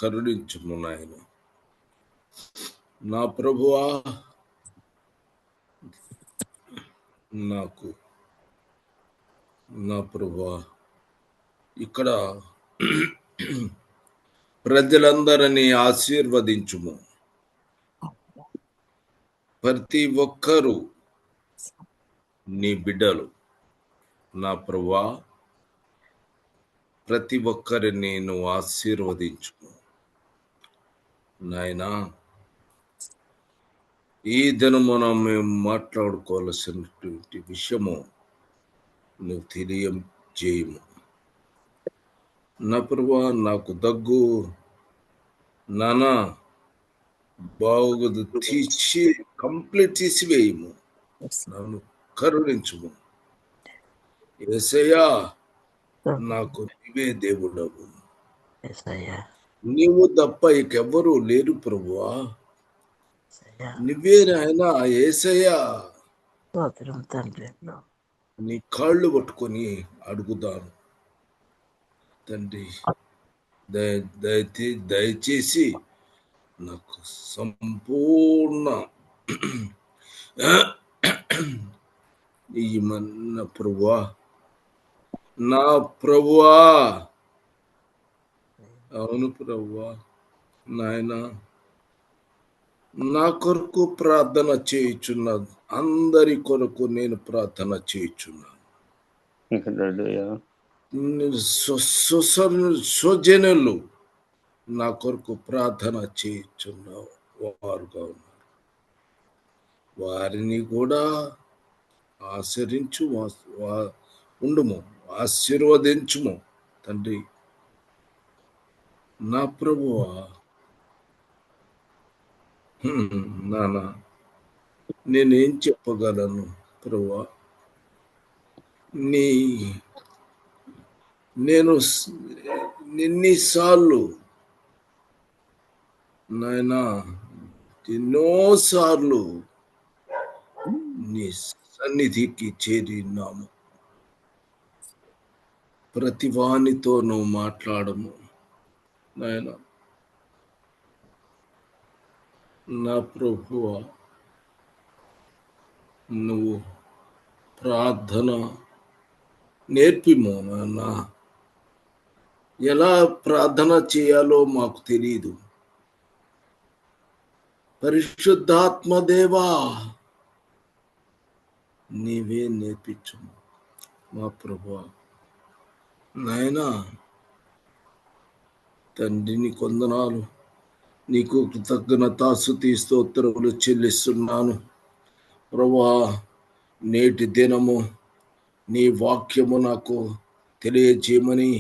కరుణించుము నాయన. నా ప్రభువా, నా ప్రభువా, ఇక్కడ ప్రజలందరినీ ఆశీర్వదించుము. ప్రతి ఒక్కరూ నీ బిడ్డలు నా ప్రభువా, ప్రతి ఒక్కరిని నువ్వు ఆశీర్వదించుము నాయనా. ఈ దినమున మేము మాట్లాడుకోవాల్సినటువంటి విషయము నువ్వు తెలియజేయము నా ప్రభువా. నాకు దగ్గు నానా బాగుదు, కంప్లీట్ తీసివేయము. నన్ను కరుణించుము యేసయ్యా. నాకు నీవే దేవుడవు, నీవు తప్ప ఇంకెవ్వరూ లేరు ప్రభువా. నువ్వే నాయనా యేసయ్యా. నీ కాళ్ళు పట్టుకొని అడుగుదాను తండ్రి. దయచేసి నాకు సంపూర్ణ ఇయ్యమన్న ప్రభువా, నా ప్రభువా. అవును ప్రభువా నాయన, నా కొరకు ప్రార్థన చేయుచున్నాను. అందరి కొరకు నేను ప్రార్థన చేయుచున్నాను. స్వజనులు నా కొరకు ప్రార్థన చేయుచున్న వారుగా ఉన్నారు. వారిని కూడా ఆచరించు, ఉండుము, ఆశీర్వదించుము తండ్రి. నా ప్రభువా నానా, నేనేం చెప్పగలను ప్రభువా. నేను ఎన్నిసార్లు నాయనా, ఎన్నోసార్లు నీ సన్నిధికి చేరినాము. ప్రతి వానితో నువ్వు మాట్లాడము నాయన. నా ప్రభువా, నువ్వు ప్రార్థన నేర్పిమో నాన్న. ఎలా ప్రార్థన చేయాలో మాకు తెలియదు. పరిశుద్ధాత్మదేవా, నీవే నేర్పించుము మా ప్రభువా నాయనా. తండ్రిని కొందనాలు, నీకు కృతజ్ఞతాస్తుతి స్తోత్రములు చెల్లిస్తున్నాను ప్రభువా. నేటి దినము నీ వాక్యము నాకు తెలియజేయమని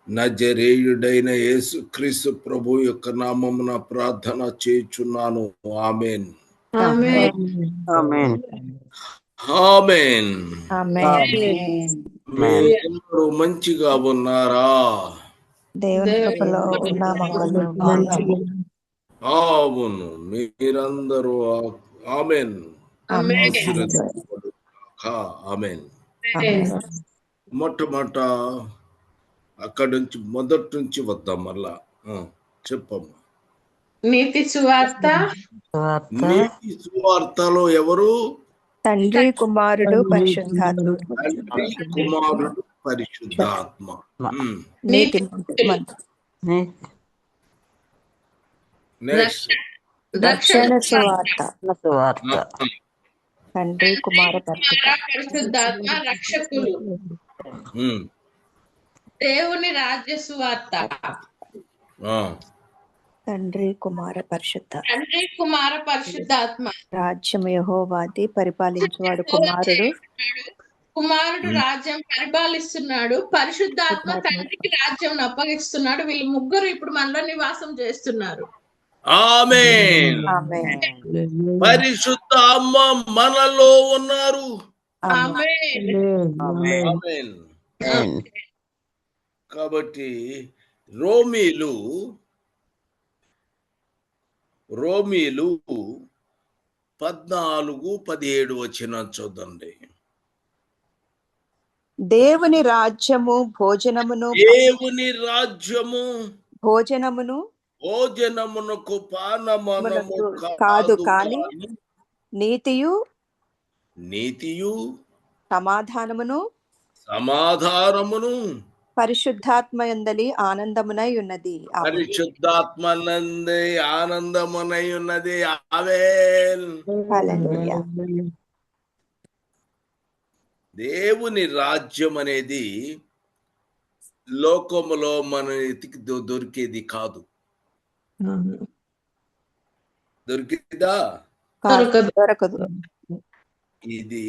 నజరేయుడైన యేసుక్రీస్తు ప్రభు యొక్క నామమున ప్రార్థన చేయుచున్నాను. ఆమేన్, ఆమేన్, ఆమేన్. ఆమేన్. మీరందరూ మంచిగా ఉన్నారా? దేవుని కృపలో ఉన్నాము. అవును, మీరందరూ ఆమేన్. ఆమేన్. మొట్టమొదట అక్కడి నుంచి మొదటి నుంచి వద్దాం. మళ్ళా చెప్పమ్మా. నీతి సువార్త. నీతి సువార్తలో ఎవరు? తండ్రి, కుమారుడు, పరిశుద్ధాత్మ. తండ్రి, కుమారుడు, పరిశుద్ధాత్మ. నీతి రక్షణ సువార్త. తండ్రి, కుమార, పరిశుద్ధాత్మ రక్షకులు. దేవుని రాజ్య సువార్త. తండ్రి, కుమార, పరిశుద్ధ. తండ్రి, కుమార, పరిశుద్ధాత్మ. రాజ్యం యెహోవాది, పరిపాలించేవాడు కుమారుడు. కుమారుడు రాజ్యం పరిపాలిస్తున్నాడు. పరిశుద్ధాత్మ తండ్రికి రాజ్యం అప్పగిస్తున్నాడు. వీళ్ళు ముగ్గురు ఇప్పుడు మనలో నివాసం చేస్తున్నారు. ఆమేన్. పరిశుద్ధ అమ్మ మనలో ఉన్నారు. ఆమేన్. కాబట్టి రోమీలు 14:17 వచ్చిన చూడండి. దేవుని రాజ్యము భోజనమును, దేవుని రాజ్యము భోజనమును భోజనమునకు పానమనము కాదు కాదు కాని కాని నీతియు నీతియు సమాధానమును సమాధానమును పరిశుద్ధాత్మయందలి ఆనందమునై ఉన్నది. ఆమేన్. పరిశుద్ధాత్మనందే ఆనందమునై ఉన్నది. ఆమేన్. హల్లెలూయా. దేవుని రాజ్యం అనేది లోకములో మన ఎతికి దొరికేది కాదు. దొరికిందా? దొరకదు. ఇది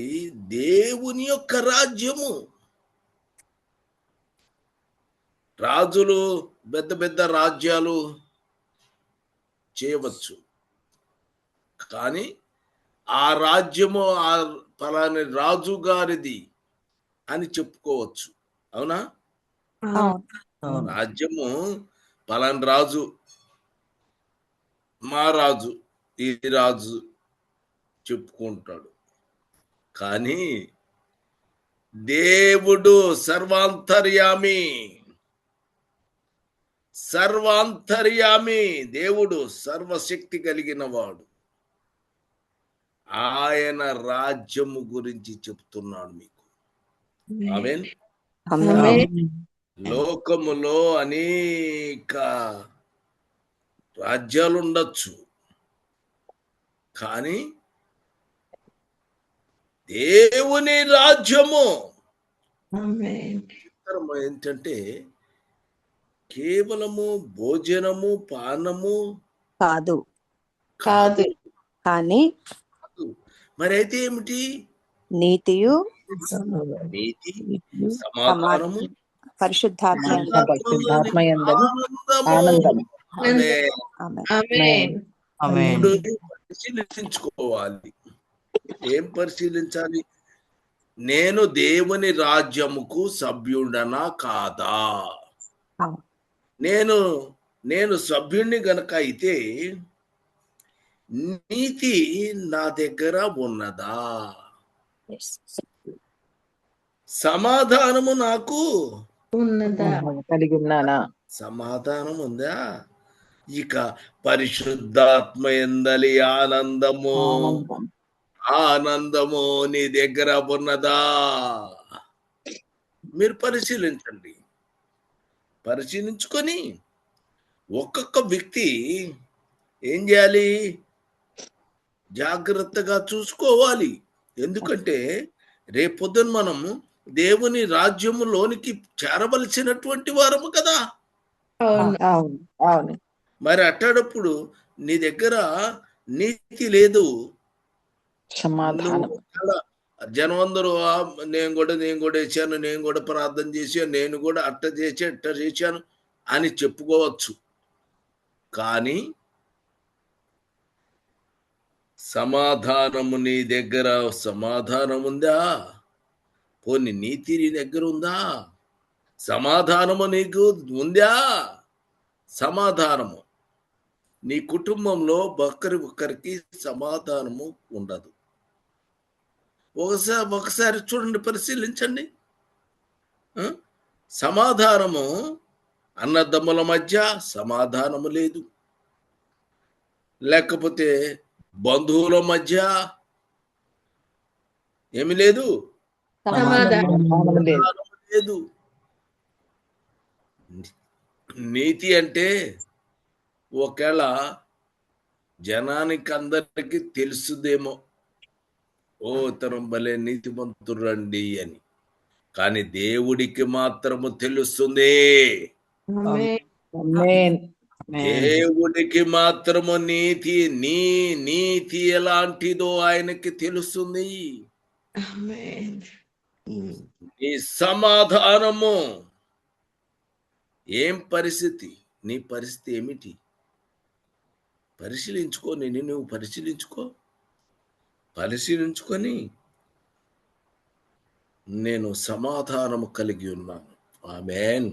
దేవుని యొక్క రాజ్యము. రాజులు పెద్ద పెద్ద రాజ్యాలు చేయవచ్చు, కానీ ఆ రాజ్యము ఆ పలాని రాజు గారిది అని చెప్పుకోవచ్చు. అవునా? అవును. రాజ్యము పలాని రాజు, మా రాజు, ఈ రాజు చెప్పుకుంటాడు, కానీ దేవుడు సర్వాంతర్యామి. దేవుడు సర్వశక్తి కలిగిన వాడు. ఆయన రాజ్యము గురించి చెప్తున్నాడు మీకు. ఆమేన్. లోకములో అనేక రాజ్యాలు ఉండొచ్చు, కానీ దేవుని రాజ్యము ఏంటంటే కేవలము భోజనము పానము కాదు కానీ మరి అయితే ఏమిటి? నీతియు నీతి, సమాధానము, పరిశుద్ధాత్మయందలి ఆనందము. ఆమేన్. పరిశీలించుకోవాలి. ఏం పరిశీలించాలి? నేను దేవుని రాజ్యముకు సభ్యుడనా కాదా? నేను సభ్యుడిని గనక అయితే నీతి నా దగ్గర ఉన్నదా? సమాధానము నాకు కలిగి ఉన్నానా? సమాధానం ఉందా? ఇక పరిశుద్ధాత్మయందలి ఆనందము నీ దగ్గర ఉన్నదా? మీరు పరిశీలించుకొని ఒక్కొక్క వ్యక్తి ఏం చేయాలి? జాగ్రత్తగా చూసుకోవాలి. ఎందుకంటే రేపొద్దున మనం దేవుని రాజ్యములోనికి చేరవలసినటువంటి వారము కదా. అవును. మరి అట్టేటప్పుడు నీ దగ్గర నీతి లేదు, సమాధానం. జనం అందరూ నేను కూడా వేసాను, నేను కూడా ప్రార్థన చేశాను, నేను కూడా అట్ట చేశాను అని చెప్పుకోవచ్చు, కానీ సమాధానము నీ దగ్గర సమాధానం ఉందా? పోనీ నీతి నీ దగ్గర ఉందా? సమాధానము నీకు ఉందా? సమాధానము నీ కుటుంబంలో ఒక్కరికి సమాధానము ఉండదు. ఒకసారి చూడండి, పరిశీలించండి. సమాధానము అన్నదమ్ముల మధ్య సమాధానము లేదు, లేకపోతే బంధువుల మధ్య ఏమి లేదు, లేదు. నీతి అంటే ఒకవేళ జనానికి అందరికి తెలుసుదేమో, ఓ తరం భలే నీతిమంతురండి అని, కానీ దేవుడికి మాత్రము తెలుస్తుంది. దేవుడికి మాత్రము నీతి ఎలాంటిదో ఆయనకి తెలుస్తుంది. నీ సమాధానము ఏం పరిస్థితి? నీ పరిస్థితి ఏమిటి? నువ్వు పరిశీలించుకొని నేను సమాధానము కలిగి ఉన్నాను. ఆమేన్.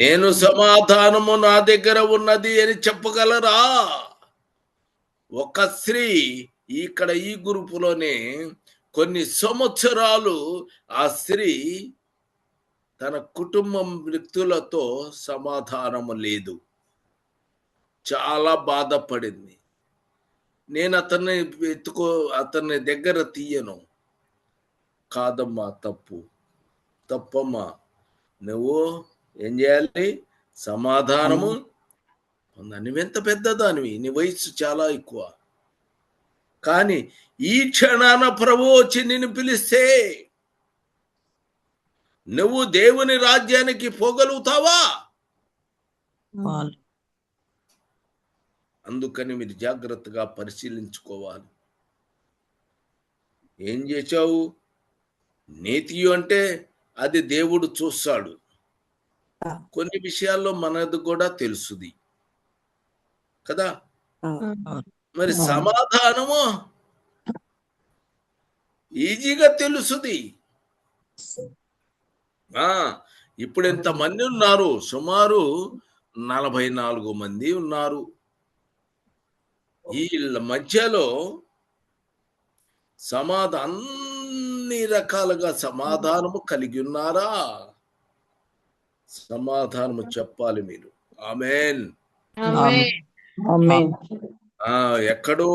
నేను సమాధానము నా దగ్గర ఉన్నది అని చెప్పగలరా? ఒక స్త్రీ ఇక్కడ ఈ గ్రూపులోనే కొన్ని సంవత్సరాలు ఆ స్త్రీ తన కుటుంబం వ్యక్తులతో సమాధానము లేదు. చాలా బాధపడింది. నేను అతన్ని దగ్గర తీయను. కాదమ్మా, తప్పమ్మా, నువ్వు ఏం చేయాలి? సమాధానము నువ్వెంత పెద్దదానివి, నీ వయసు చాలా ఎక్కువ. కానీ ఈ క్షణాన ప్రభు వచ్చి నిన్ను పిలిస్తే నువ్వు దేవుని రాజ్యానికి పోగలుగుతావా? అందుకని మీరు జాగ్రత్తగా పరిశీలించుకోవాలి. ఏం చేశావు? నీతి అంటే అది దేవుడు చూస్తాడు. కొన్ని విషయాల్లో మనది కూడా తెలుసుది కదా. మరి సమాధానము ఈజీగా తెలుసుది. ఇప్పుడు ఎంతమంది ఉన్నారు? సుమారు 44 మంది ఉన్నారు. వీళ్ళ మధ్యలో అన్ని రకాలుగా సమాధానము కలిగి ఉన్నారా? సమాధానము చెప్పాలి మీరు. ఆమేన్. ఎక్కడో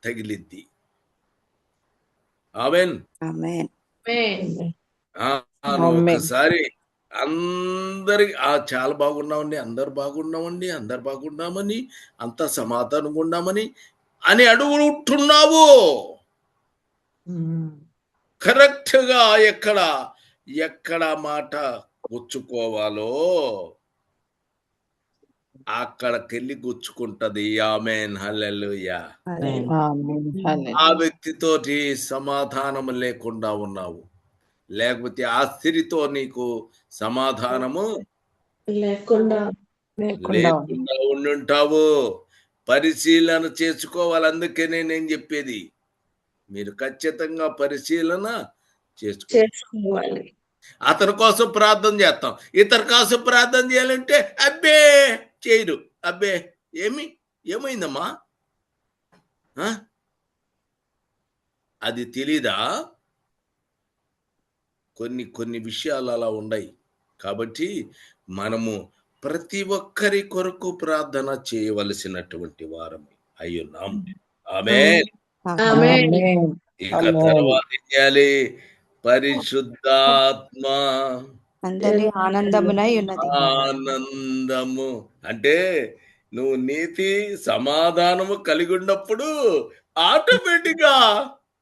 తగిలిద్ది. ఆమేన్. ఒకసారి అందరికి చాలా బాగున్నామండి, అందరు బాగున్నామని, అంత సమాధానంగా ఉన్నామని అని అడుగుతున్నావు. కరెక్ట్ గా ఎక్కడ మాట గుచ్చుకోవాలో అక్కడికెళ్ళి గుచ్చుకుంటది. ఆమేన్. హల్లెలూయా. ఆ వ్యక్తితోటి సమాధానం లేకుండా ఉన్నావు, లేకపోతే ఆ స్త్రీతో నీకు సమాధానము లేకుండా ఉండుంటావు. పరిశీలన చేసుకోవాలి. అందుకనే నేను చెప్పేది, మీరు ఖచ్చితంగా పరిశీలన చేసుకోవాలి. అతని కోసం ప్రార్థన చేస్తాం, ఇతని కోసం ప్రార్థన చేయాలంటే అబ్బే చేయరు. అబ్బే ఏమైందమ్మా, అది తెలీదా? కొన్ని విషయాలు అలా ఉన్నాయి. కాబట్టి మనము ప్రతి ఒక్కరి కొరకు ప్రార్థన చేయవలసినటువంటి వారమే అయ్యున్నాం. ఆమేన్. ఇక తర్వాత ఏం చేయాలి? పరిశుద్ధాత్మ ఆనందము అంటే నువ్వు నీతి సమాధానము కలిగి ఉన్నప్పుడు ఆటోమేటిక్ గా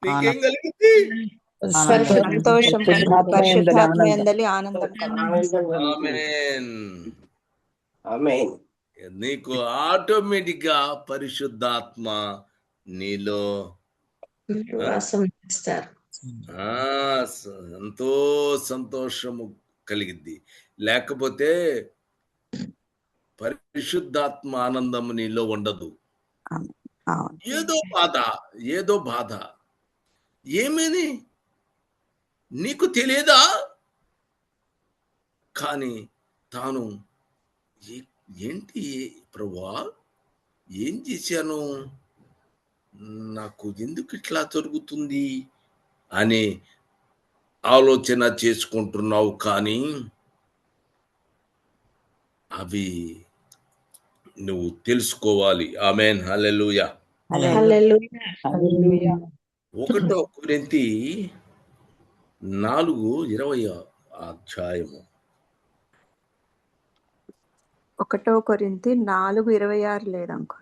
నీకేం కలిగింది? సంతోషం. నీకు ఆటోమేటిక్ గా పరిశుద్ధాత్మ నీలో ఎంతో సంతోషము కలిగిద్ది. లేకపోతే పరిశుద్ధాత్మ ఆనందము నీలో ఉండదు. ఏదో బాధ ఏమని నీకు తెలియదా? కానీ తాను ఏంటి ప్రభువా, ఏం చేశాను, నాకు ఎందుకు ఇట్లా జరుగుతుంది అని ఆలోచన చేసుకుంటున్నావు. కానీ అవి నువ్వు తెలుసుకోవాలి. ఆమేన్. హల్లెలూయా. 1 కొరింథీ 4:20 అధ్యాయము. 1 కొరింథీ 4:26 లేదంకో.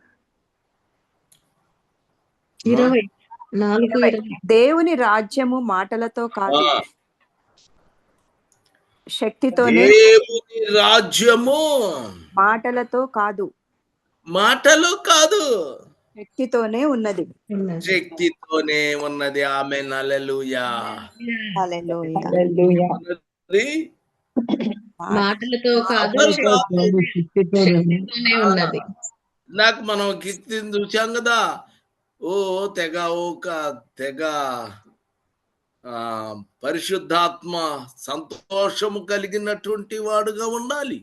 20. దేవుని రాజ్యము మాటలతో కాదు, శక్తితోనే. దేవుని రాజ్యము మాటలతో కాదు, శక్తితోనే ఉన్నది. ఆమేన్. హల్లెలూయా. మాటలతో కాదు, శక్తితోనే ఉన్నది. నాకు మనం కీర్తిని చూసాం కదా. తెగ పరిశుద్ధాత్మ సంతోషము కలిగినటువంటి వాడుగా ఉండాలి.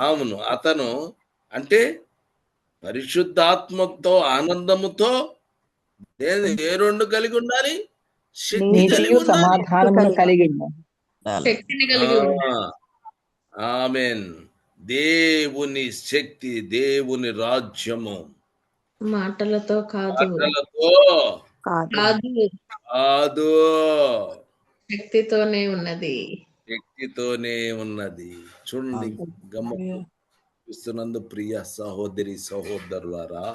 అవును, అతను అంటే పరిశుద్ధాత్మతో ఆనందముతో ఏ రెండు కలిగి ఉండాలి? శక్తిని కలిగి ఉండాలి. ఆమెన్. దేవుని శక్తి, దేవుని రాజ్యము మాటలతో కాదు, మాటలతో కాదు. కాదు, కాదు, శక్తితోనే ఉన్నది. శక్తితోనే ఉన్నది. చూడండి, గమనిస్తున్నందు ప్రియ సహోదరి సహోదరులారా,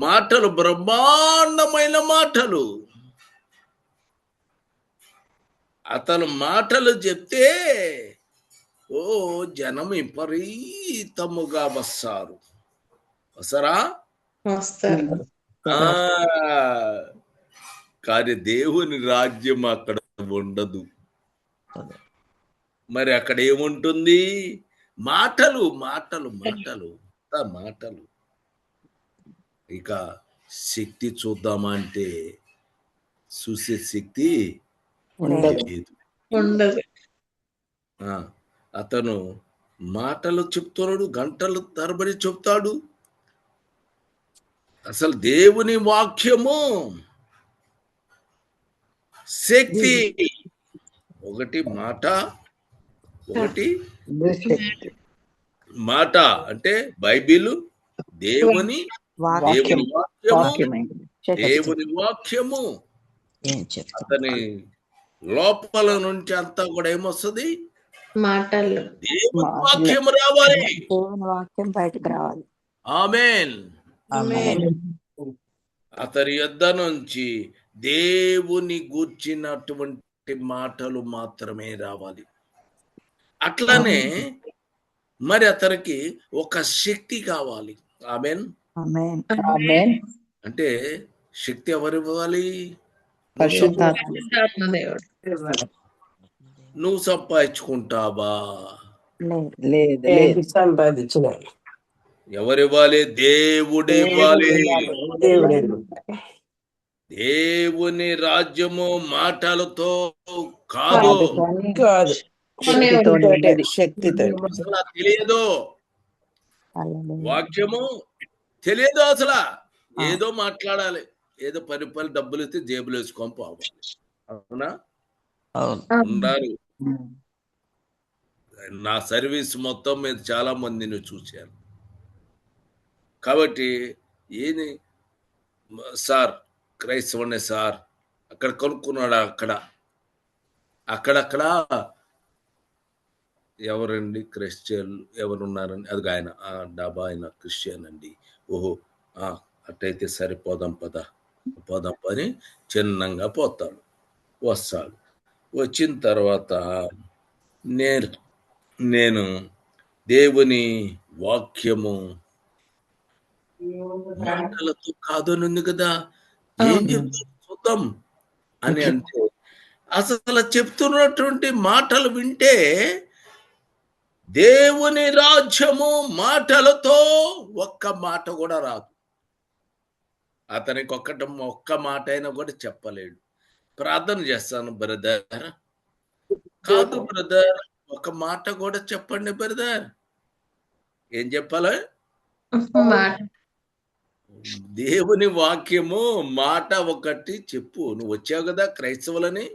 మాటలు బ్రహ్మాండమైన మాటలు. అతను మాటలు చెప్తే ఓ జనం విపరీతముగా వస్తారు. వస్తారా? వస్తారు. ఆ, కానీ దేవుని రాజ్యం అక్కడ ఉండదు. మరి అక్కడ ఏముంటుంది? మాటలు మాటలు మాటలు మాటలు. ఇక శక్తి చూద్దామా అంటే చూసే శక్తి లేదు. ఉండదు. అతను మాటలు చెప్తున్నాడు, గంటలు తరబడి చెప్తాడు. అసలు దేవుని వాక్యము శక్తి. ఒకటి మాట, ఒకటి మాట అంటే బైబిల్, దేవుని వాక్యం. వాక్యము, దేవుని వాక్యము. అతని లోపల నుంచి అంతా కూడా ఏమొస్తుంది? మాటలు. దేవుని వాక్యం రావాలి. దేవుని వాక్యం బయటకు రావాలి. ఆమేన్. అతని యొద్ద నుంచి దేవుని గూర్చినటువంటి మాటలు మాత్రమే రావాలి. అట్లనే మరి అతనికి ఒక శక్తి కావాలి. ఆమేన్. ఆమేన్. అంటే శక్తి ఎవరు ఇవ్వాలి? పరిశుద్ధాత్మ దేవుడు. నువ్వు సంపాదించుకుంటావా? లేదు, సంపాదించిన ఎవరివ్వాలి? దేవుడు ఇవ్వాలి. దేవుని రాజ్యము మాటలతో కాదు, శక్తితో. అసలు తెలియదు. వాక్యము తెలియదు అసలు. ఏదో మాట్లాడాలి, ఏదో పని డబ్బులు ఇస్తే జేబులు వేసుకొని పోవాలి. అవునా? ఉన్నారు. నా సర్వీస్ మొత్తం మీద చాలా మందిని చూశాను. కాబట్టి ఏది సార్ క్రైస్తవునే సార్ అక్కడ కొనుక్కున్నాడు. అక్కడక్కడ ఎవరండి క్రిస్టియన్ ఎవరున్నారని, అది ఆయన డాబా ఆయన క్రిస్టియన్ అండి. ఓహో, అట్టయితే సరిపోదాం పోదాం అని చిన్నంగా పోతాడు. వస్తాడు. వచ్చిన తర్వాత నేను దేవుని వాక్యము మాటలతో కాదు అని ఉంది కదా, ఏం చెప్తాడు చూద్దాం అని అంటే, అసలు చెప్తున్నటువంటి మాటలు వింటే దేవుని రాజ్యము మాటలతో ఒక్క మాట కూడా రాదు. అతనికి ఒక్క మాట అయినా కూడా చెప్పలేడు. ప్రార్థన చేస్తాను బ్రదర్. కాదు బ్రదర్, ఒక మాట కూడా చెప్పండి బ్రదర్. ఏం చెప్పాలి? దేవుని వాక్యము మాట ఒకటి చెప్పు. నువ్వు వచ్చావు కదా క్రైస్తవులని,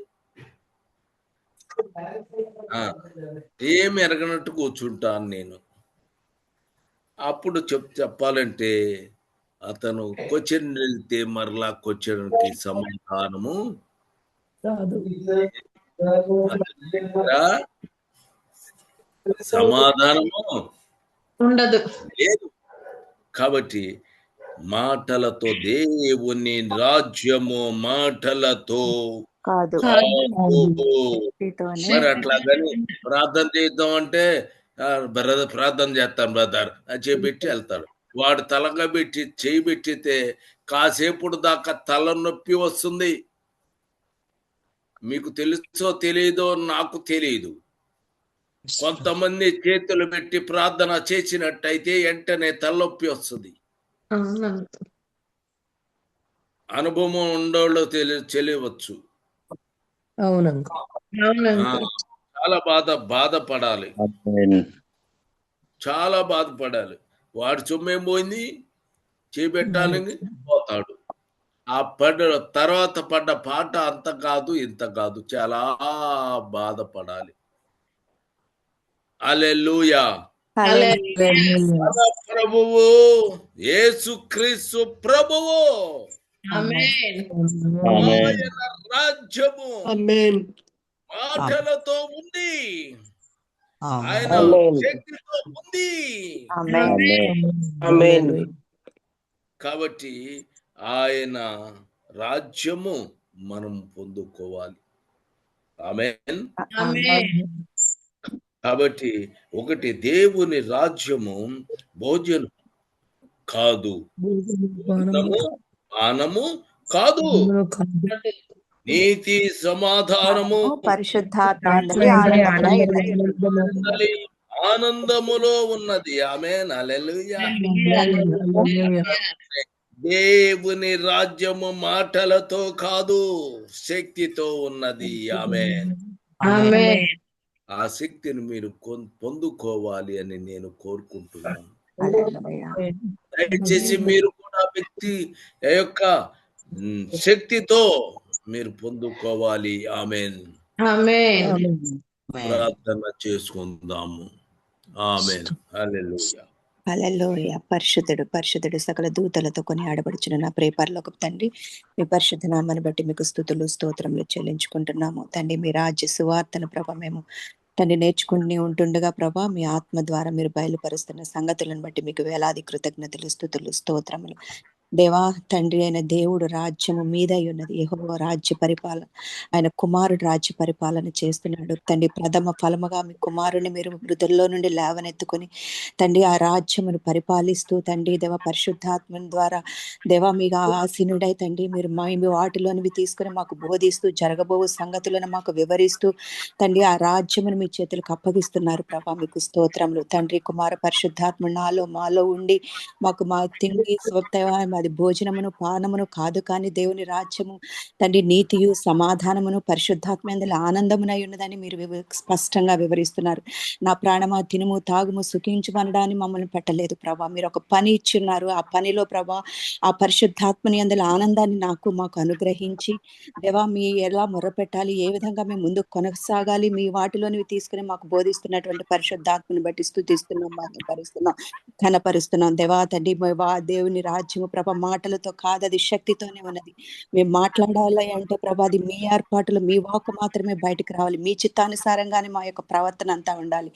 ఏమి ఎరగనట్టు కూర్చుంటాను నేను. అప్పుడు చెప్పాలంటే అతను క్వశ్చన్ వెళ్తే మరలా క్వశ్చన్కి సమాధానము ఉండదు, లేదు. కాబట్టి మాటలతో దేవుని రాజ్యము మాటలతో కాదు. మరి అట్లాగని ప్రార్థన చేద్దాం అంటే బ్రదర్ ప్రార్థన చేస్తాను బ్రదర్ అని చేపెట్టి వెళ్తాడు. వాడు తలగా పెట్టి చేయి పెట్టితే కాసేపుడు దాకా తలనొప్పి వస్తుంది. మీకు తెలుసో తెలియదో నాకు తెలియదు. కొంతమంది చేతులు పెట్టి ప్రార్థన చేసినట్టయితే వెంటనే తలనొప్పి వస్తుంది. అనుభవం ఉండోళ్ళు తెలియవచ్చు. చాలా బాధపడాలి, చాలా బాధపడాలి. వాడి సొమ్మేం పోయింది, చేపెట్టాలని పోతాడు. ఆ తర్వాత పడ్డ పాట అంత కాదు ఇంత కాదు, చాలా బాధపడాలి. హల్లెలూయా. మన ప్రభువు యేసుక్రీస్తు ప్రభువు ఆమేన్. ఆయన రాజ్యము మాటలతో ఉంది, ఆయన ఆమేన్. శక్తితో ఉంది. ఆమేన్. కాబట్టి ఆయన రాజ్యము మనం పొందుకోవాలి. ఆమేన్. ఆమేన్. కాబట్టి ఒకటి, దేవుని రాజ్యము భోజనం కాదు, భోజనము పానము కాదు, నీతి సమాధానము పరిశుద్ధాత్మ అందరి ఆనందములై ఉన్నది. ఆనందములో ఉన్నది. ఆమేన్. హల్లెలూయా. దేవుని రాజ్యము మాటలతో కాదు, శక్తితో ఉన్నది. ఆమేన్. ఆమేన్. ఆ శక్తిని మీరు పొందుకోవాలి అని నేను కోరుకుంటున్నాను. హల్లెలూయా. దయచేసి మీరు కూడా వ్యక్తి యొక్క శక్తితో మీరు పొందుకోవాలి. ఆమేన్. ఆమేన్. ప్రార్థన చేసుకుందాము. ఆమేన్. హల్లెలూయా. హల్లెలూయా. పరిశుద్ధుడు పరిశుద్ధుడు సకల దూతలతో కొని ఆడబడుచున్న నా ప్రియ పరలోకపు తండ్రి, మీ పరిశుద్ధ నామాన్ని బట్టి మీకు స్తుతులు స్తోత్రములు చెల్లించుకుంటున్నాము. తండ్రి, మీ రాజ్య సువార్తను ప్రభ మేము తండ్రి నేర్చుకుని ఉంటుండగా ప్రభా, మీ ఆత్మ ద్వారా మీరు బయలుపరుస్తున్న సంగతులను బట్టి మీకు వేలాది కృతజ్ఞతలు స్తుతులు స్తోత్రములు. దేవా తండ్రి అయిన దేవుడు రాజ్యము మీద ఉన్నది. యెహోవా రాజ్య పరిపాలన, ఆయన కుమారుడు రాజ్య పరిపాలన చేస్తున్నాడు. తండ్రి, ప్రథమ ఫలముగా మీ కుమారుని మీరు మృతుల్లో నుండి లేవనెత్తుకొని తండ్రి ఆ రాజ్యమును పరిపాలిస్తూ తండ్రి దేవ పరిశుద్ధాత్మ ద్వారా దేవా మీకు ఆసీనుడై తండ్రి మీరు మీ వాటిలోనివి తీసుకుని మాకు బోధిస్తూ జరగబోవు సంగతులను మాకు వివరిస్తూ తండ్రి ఆ రాజ్యమును మీ చేతులకు అప్పగిస్తున్నారు ప్రభా. మీకు స్తోత్రములు తండ్రి. కుమార పరిశుద్ధాత్మ నాలో మాలో ఉండి మాకు మా తిండి అది భోజనమును పానమును కాదు, కానీ దేవుని రాజ్యము తండ్రి నీతియు సమాధానమును పరిశుద్ధాత్మ యందు ఆనందమునై ఉన్నదని మీరు స్పష్టంగా వివరిస్తున్నారు. నా ప్రాణమా తినుము తాగుము సుఖించుమనడాన్ని మమ్మల్ని పెట్టలేదు ప్రభా. మీరు ఒక పని ఇచ్చున్నారు. ఆ పనిలో ప్రభా ఆ పరిశుద్ధాత్మని యందు ఆనందాన్ని మాకు అనుగ్రహించి దేవా మీ ఎలా మొరపెట్టాలి, ఏ విధంగా మేము ముందుకు కొనసాగాలి, మీ వాటిలోనివి తీసుకుని మాకు బోధిస్తున్నటువంటి పరిశుద్ధాత్మని బట్టి స్తుతిస్తున్నాం, మహిమపరుస్తున్నాం, ఘనపరుస్తున్నాం. దేవా తండ్రి దేవుని రాజ్యము ప్రభ మాటలతో కాదు, అది శక్తితోనే ఉన్నది. మేము మాట్లాడాలి అంటే ప్రభా అది మీ ఏర్పాటులో మీ వాక్కు మాత్రమే బయటకు రావాలి. మీ చిత్తానుసారంగానే మా యొక్క ప్రవర్తన అంతా ఉండాలి.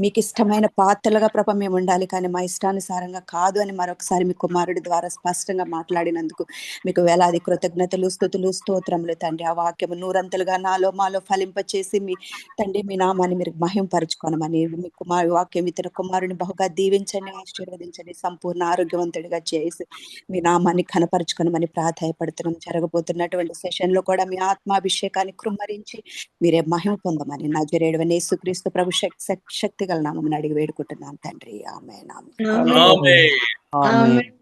మీకు ఇష్టమైన పాత్రలుగా ప్రభ మేము ఉండాలి, కానీ మా ఇష్టానుసారంగా కాదు అని మరొకసారి మీ కుమారుడి ద్వారా స్పష్టంగా మాట్లాడినందుకు మీకు వేలాది కృతజ్ఞతలు స్తుతులు స్తోత్రములు తండ్రి. ఆ వాక్యము నూరంతలుగా నాలో మాలో ఫలింపచేసి మీ తండ్రి మీ నామాన్ని మీరు మహింపరచుకోనమని మీ వాక్యం ఇతర కుమారుని బహుగా దీవించండి, ఆశీర్వదించండి, సంపూర్ణ ఆరోగ్యవంతుడిగా చేసి మీ నామాన్ని కనపరుచుకోనమని ప్రాధాయపడుతున్నాం. జరగబోతున్నటువంటి సెషన్ లో కూడా మీ ఆత్మాభిషేకాన్ని కృమ్మరించి మీరే మహిమ పొందమని నజరేయుడైన యేసుక్రీస్తు ప్రభు శక్తి గల నామమున అడిగి వేడుకుంటున్నాను తండ్రి. ఆమేన్. ఆమేన్. ఆమేన్.